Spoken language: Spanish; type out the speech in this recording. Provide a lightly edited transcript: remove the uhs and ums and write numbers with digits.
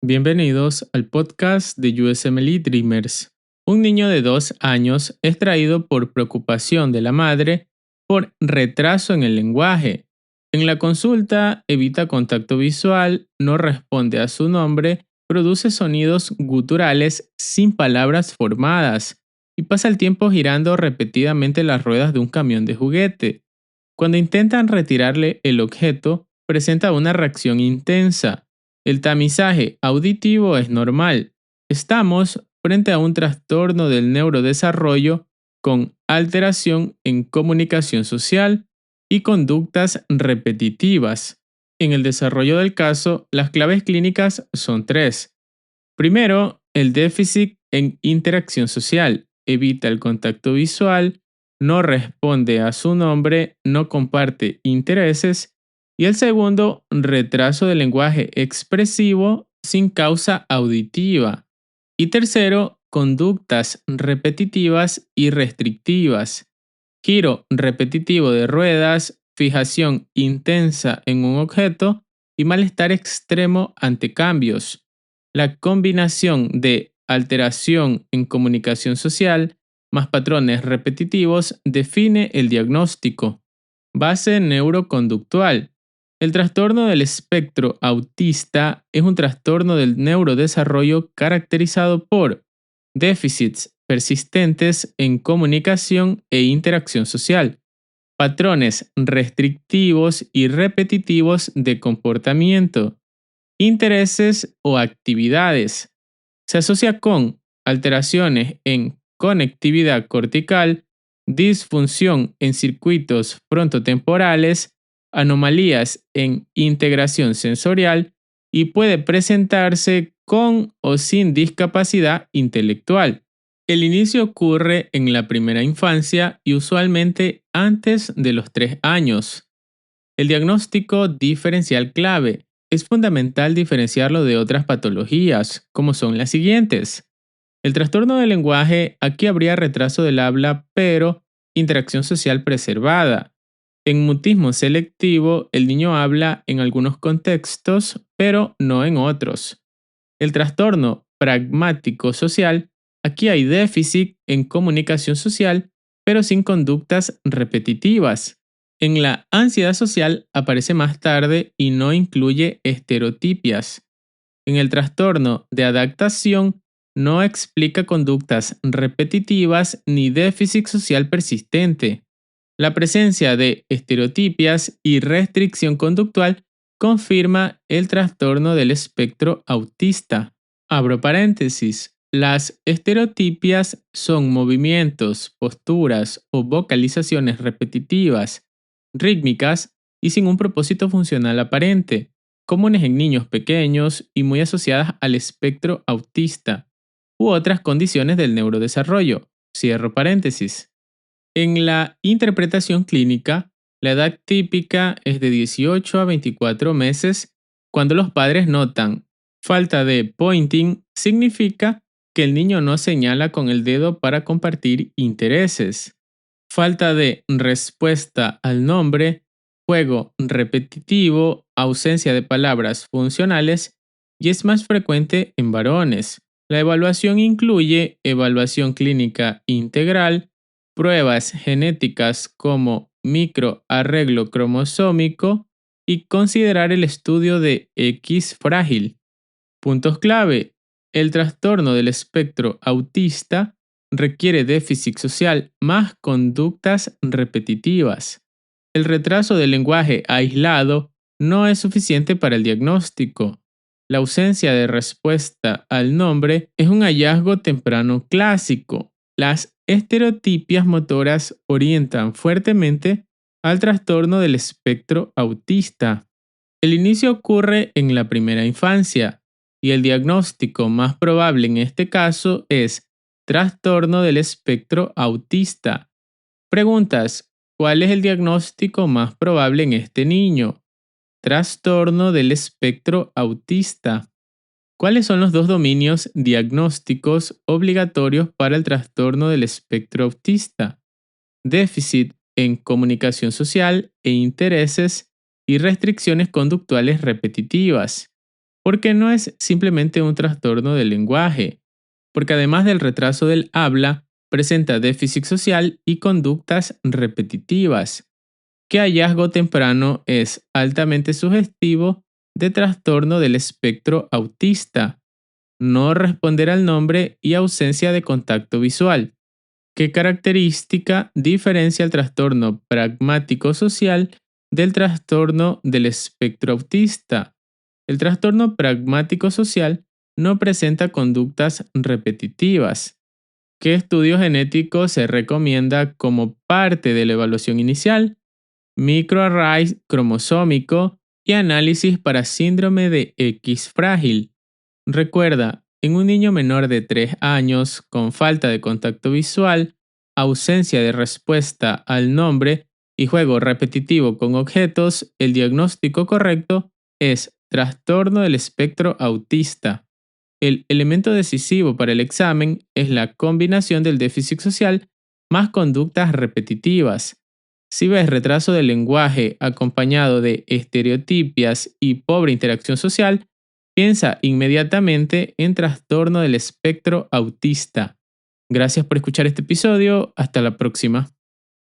Bienvenidos al podcast de USMLE Dreamers. Un niño de 2 años es traído por preocupación de la madre por retraso en el lenguaje. En la consulta evita contacto visual, no responde a su nombre, produce sonidos guturales sin palabras formadas y pasa el tiempo girando repetidamente las ruedas de un camión de juguete. Cuando intentan retirarle el objeto, presenta una reacción intensa. El tamizaje auditivo es normal. Estamos frente a un trastorno del neurodesarrollo con alteración en comunicación social y conductas repetitivas. En el desarrollo del caso, las claves clínicas son tres. Primero, el déficit en interacción social. Evita el contacto visual, no responde a su nombre, no comparte intereses. Y el segundo, retraso del lenguaje expresivo sin causa auditiva. Y tercero, conductas repetitivas y restrictivas. Giro repetitivo de ruedas, fijación intensa en un objeto y malestar extremo ante cambios. La combinación de alteración en comunicación social más patrones repetitivos define el diagnóstico. Base neuroconductual. El trastorno del espectro autista es un trastorno del neurodesarrollo caracterizado por déficits persistentes en comunicación e interacción social, patrones restrictivos y repetitivos de comportamiento, intereses o actividades. Se asocia con alteraciones en conectividad cortical, disfunción en circuitos frontotemporales, anomalías en integración sensorial y puede presentarse con o sin discapacidad intelectual. El inicio ocurre en la primera infancia y usualmente antes de los 3 años. El diagnóstico diferencial clave. Es fundamental diferenciarlo de otras patologías, como son las siguientes. El trastorno del lenguaje, aquí habría retraso del habla, pero interacción social preservada. En mutismo selectivo, el niño habla en algunos contextos, pero no en otros. El trastorno pragmático social, aquí hay déficit en comunicación social, pero sin conductas repetitivas. En la ansiedad social aparece más tarde y no incluye estereotipias. En el trastorno de adaptación no explica conductas repetitivas ni déficit social persistente. La presencia de estereotipias y restricción conductual confirma el trastorno del espectro autista. Abro paréntesis. Las estereotipias son movimientos, posturas o vocalizaciones repetitivas, rítmicas y sin un propósito funcional aparente, comunes en niños pequeños y muy asociadas al espectro autista u otras condiciones del neurodesarrollo. Cierro paréntesis. En la interpretación clínica, la edad típica es de 18 a 24 meses. Cuando los padres notan falta de pointing, significa que el niño no señala con el dedo para compartir intereses. Falta de respuesta al nombre, juego repetitivo, ausencia de palabras funcionales y es más frecuente en varones. La evaluación incluye evaluación clínica integral, pruebas genéticas como microarreglo cromosómico y considerar el estudio de X frágil. Puntos clave. El trastorno del espectro autista requiere déficit social más conductas repetitivas. El retraso del lenguaje aislado no es suficiente para el diagnóstico. La ausencia de respuesta al nombre es un hallazgo temprano clásico. Las estereotipias motoras orientan fuertemente al trastorno del espectro autista. El inicio ocurre en la primera infancia y el diagnóstico más probable en este caso es trastorno del espectro autista. Preguntas: ¿cuál es el diagnóstico más probable en este niño? Trastorno del espectro autista. ¿Cuáles son los dos dominios diagnósticos obligatorios para el trastorno del espectro autista? Déficit en comunicación social e intereses y restricciones conductuales repetitivas. porque no es simplemente un trastorno del lenguaje, porque además del retraso del habla, presenta déficit social y conductas repetitivas. ¿Qué hallazgo temprano es altamente sugestivo de trastorno del espectro autista? No responder al nombre y ausencia de contacto visual. ¿Qué característica diferencia el trastorno pragmático social del trastorno del espectro autista? El trastorno pragmático social no presenta conductas repetitivas. ¿Qué estudio genético se recomienda como parte de la evaluación inicial? Microarray cromosómico y análisis para síndrome de X frágil. Recuerda, en un niño menor de 3 años con falta de contacto visual, ausencia de respuesta al nombre y juego repetitivo con objetos, el diagnóstico correcto es trastorno del espectro autista. El elemento decisivo para el examen es la combinación del déficit social más conductas repetitivas. Si ves retraso del lenguaje acompañado de estereotipias y pobre interacción social, piensa inmediatamente en trastorno del espectro autista. Gracias por escuchar este episodio. Hasta la próxima.